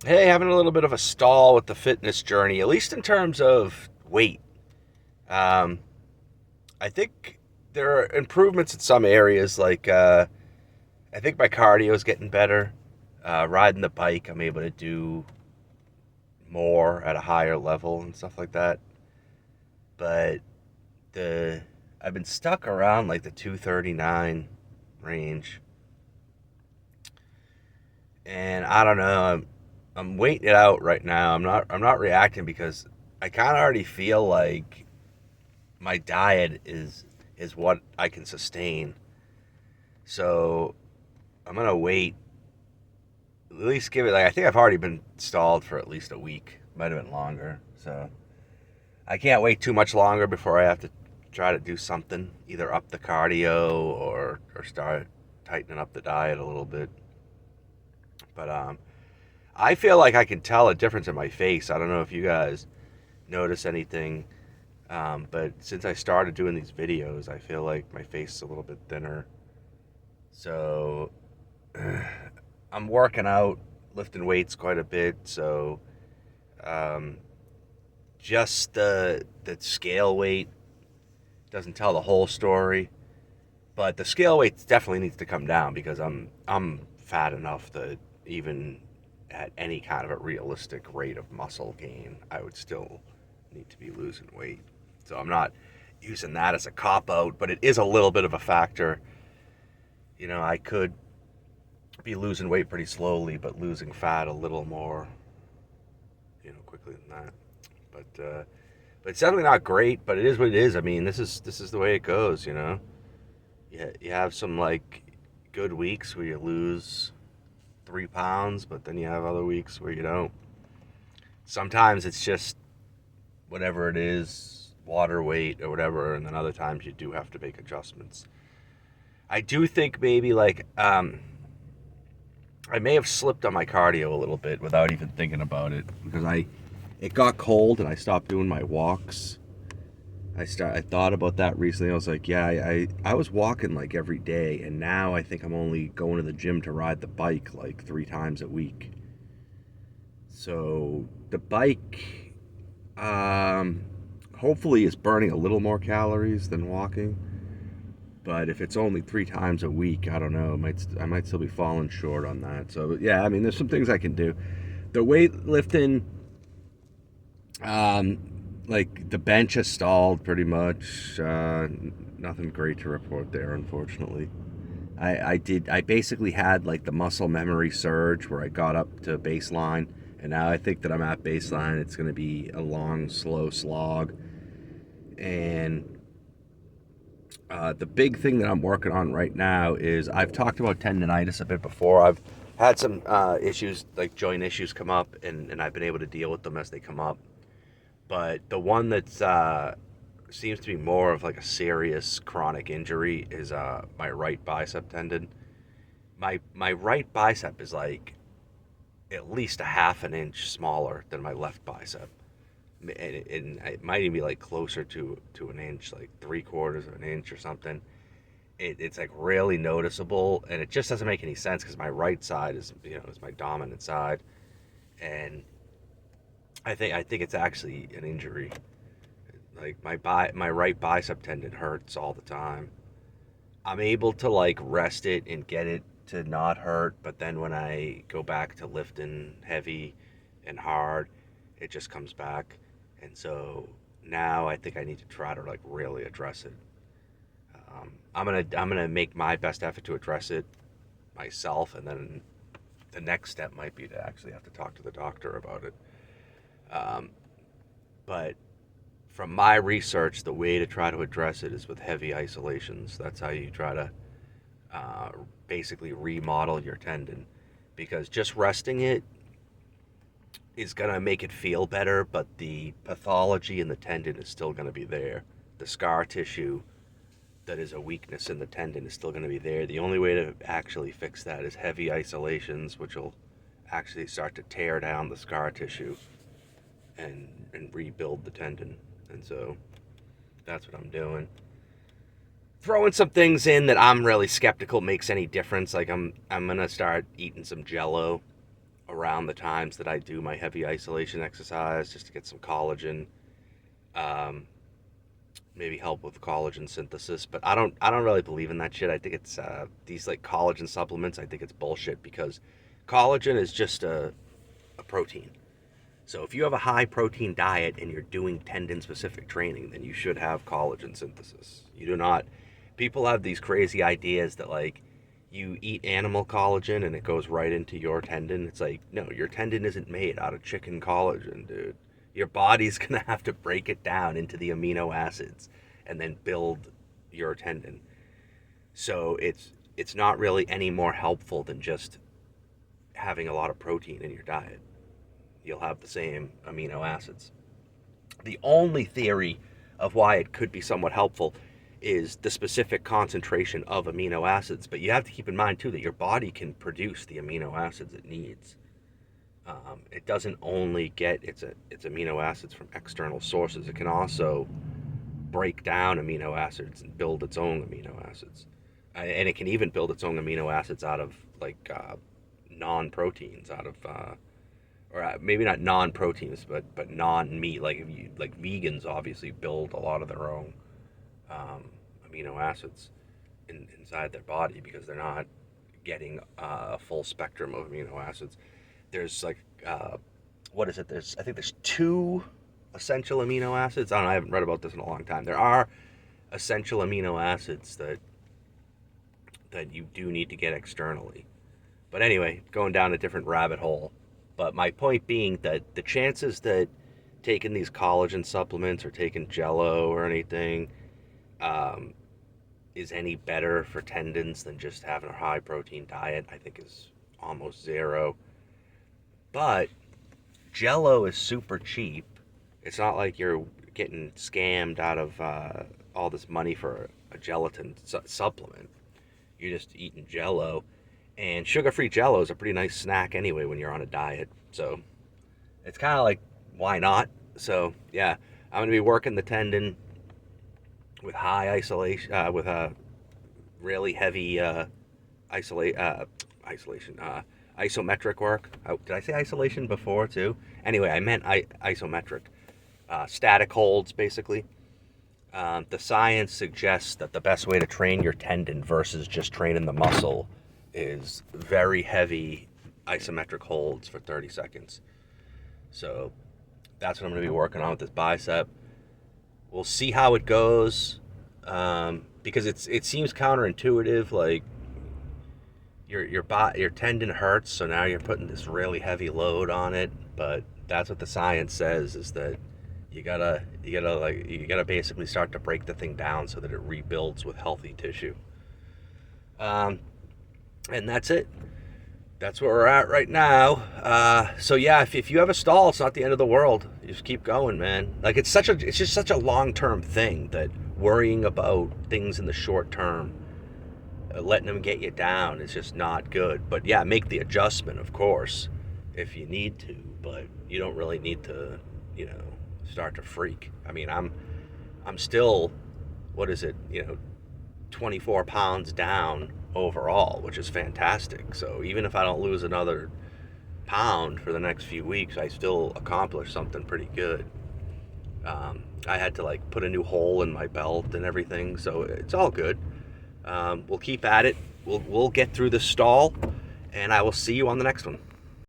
Hey, having a little bit of a stall with the fitness journey, at least in terms of weight. Um, I think there are improvements in some areas, like I think my cardio is getting better. Riding the bike, I'm able to do more at a higher level and stuff like that. But the I've been stuck around like the 239 range, and I don't know. I'm waiting it out right now. I'm not reacting because I kind of already feel like my diet is what I can sustain. So I'm gonna wait. At least give it like I think I've already been stalled for at least a week. Might have been longer. So I can't wait too much longer before I have to try to do something. Either up the cardio or start tightening up the diet a little bit. But I feel like I can tell a difference in my face. I don't know if you guys notice anything. But since I started doing these videos, I feel like my face is a little bit thinner. So I'm working out, lifting weights quite a bit. So um, just the scale weight doesn't tell the whole story, but the scale weight definitely needs to come down because I'm fat enough that even at any kind of a realistic rate of muscle gain, I would still need to be losing weight. So I'm not using that as a cop out, but it is a little bit of a factor. I could be losing weight pretty slowly, but losing fat a little more, quickly than that. But it's definitely not great. But it is what it is. I mean, this is the way it goes. You have some like good weeks where you lose 3 pounds, but then you have other weeks where you don't. Sometimes it's just whatever it is, water weight or whatever, and then other times you do have to make adjustments. I do think maybe like I may have slipped on my cardio a little bit without even thinking about it because it got cold and I stopped doing my walks. I thought about that recently. I was like, yeah, I was walking like every day, and now I think I'm only going to the gym to ride the bike like 3 times a week. So the bike, hopefully, is burning a little more calories than walking. But if it's only 3 times a week, I don't know. I might still be falling short on that. So yeah, I mean, there's some things I can do. The weightlifting, um, like the bench has stalled pretty much. Nothing great to report there, unfortunately. I basically had like the muscle memory surge where I got up to baseline, and now I think that I'm at baseline. It's going to be a long, slow slog, and the big thing that I'm working on right now is I've talked about tendonitis a bit before. I've had some issues, like joint issues, come up, and I've been able to deal with them as they come up. But the one that's seems to be more of like a serious chronic injury is my right bicep tendon. My right bicep is like at least a half an inch smaller than my left bicep. And it might even be like closer to an inch, like 3/4 of an inch or something. It's like really noticeable, and it just doesn't make any sense because my right side is my dominant side, and I think it's actually an injury. Like my right bicep tendon hurts all the time. I'm able to like rest it and get it to not hurt, but then when I go back to lifting heavy and hard, it just comes back. And so now I think I need to try to like really address it. I'm gonna make my best effort to address it myself, and then the next step might be to actually have to talk to the doctor about it. Um, but from my research, the way to try to address it is with heavy isolations. That's how you try to uh, basically remodel your tendon, because just resting it is going to make it feel better, but the pathology in the tendon is still going to be there. The scar tissue that is a weakness in the tendon is still going to be there. The only way to actually fix that is heavy isolations, which will actually start to tear down the scar tissue and rebuild the tendon. And so that's what I'm doing. Throwing some things in that I'm really skeptical makes any difference. Like I'm gonna start eating some Jello around the times that I do my heavy isolation exercise, just to get some collagen. Um, Maybe help with collagen synthesis, but I don't really believe in that shit. I think it's these like collagen supplements. I think it's bullshit because collagen is just a protein. So if you have a high protein diet and you're doing tendon specific training, then you should have collagen synthesis. You do not. People have these crazy ideas that like you eat animal collagen and it goes right into your tendon. It's like, no, your tendon isn't made out of chicken collagen, dude. Your body's going to have to break it down into the amino acids and then build your tendon. So it's not really any more helpful than just having a lot of protein in your diet. You'll have the same amino acids. The only theory of why it could be somewhat helpful is the specific concentration of amino acids. But you have to keep in mind, too, that your body can produce the amino acids it needs. It doesn't only get its amino acids from external sources. It can also break down amino acids and build its own amino acids. And it can even build its own amino acids out of, like, non-proteins, out of... or maybe not non-proteins, but non-meat. Like if you like vegans, obviously build a lot of their own amino acids inside their body because they're not getting a full spectrum of amino acids. There's like what is it? I think there's 2 essential amino acids. I don't know, I haven't read about this in a long time. There are essential amino acids that you do need to get externally. But anyway, going down a different rabbit hole. But my point being that the chances that taking these collagen supplements or taking Jello or anything is any better for tendons than just having a high protein diet, I think is almost zero. But Jello is super cheap. It's not like you're getting scammed out of all this money for a gelatin supplement. You're just eating Jello. And sugar-free Jello is a pretty nice snack anyway when you're on a diet. So it's kind of like, why not? So yeah, I'm going to be working the tendon with high isolation, with a really heavy isolation, isometric work. Oh, did I say isolation before too? Anyway, I meant isometric. Static holds, basically. The science suggests that the best way to train your tendon versus just training the muscle is very heavy isometric holds for 30 seconds. So that's what I'm going to be working on with this bicep. We'll see how it goes because it seems counterintuitive. Like your tendon hurts, so now you're putting this really heavy load on it. But that's what the science says, is that you gotta basically start to break the thing down so that it rebuilds with healthy tissue. And that's it. That's where we're at right now. So yeah, if you have a stall, it's not the end of the world. You just keep going, man. Like it's just such a long-term thing that worrying about things in the short term, letting them get you down is just not good. But yeah, make the adjustment, of course, if you need to. But you don't really need to, start to freak. I mean, I'm still, what is it, 24 pounds down overall, which is fantastic. So even if I don't lose another pound for the next few weeks, I still accomplished something pretty good. I had to like put a new hole in my belt and everything, so it's all good. We'll keep at it. We'll get through this stall, and I will see you on the next one.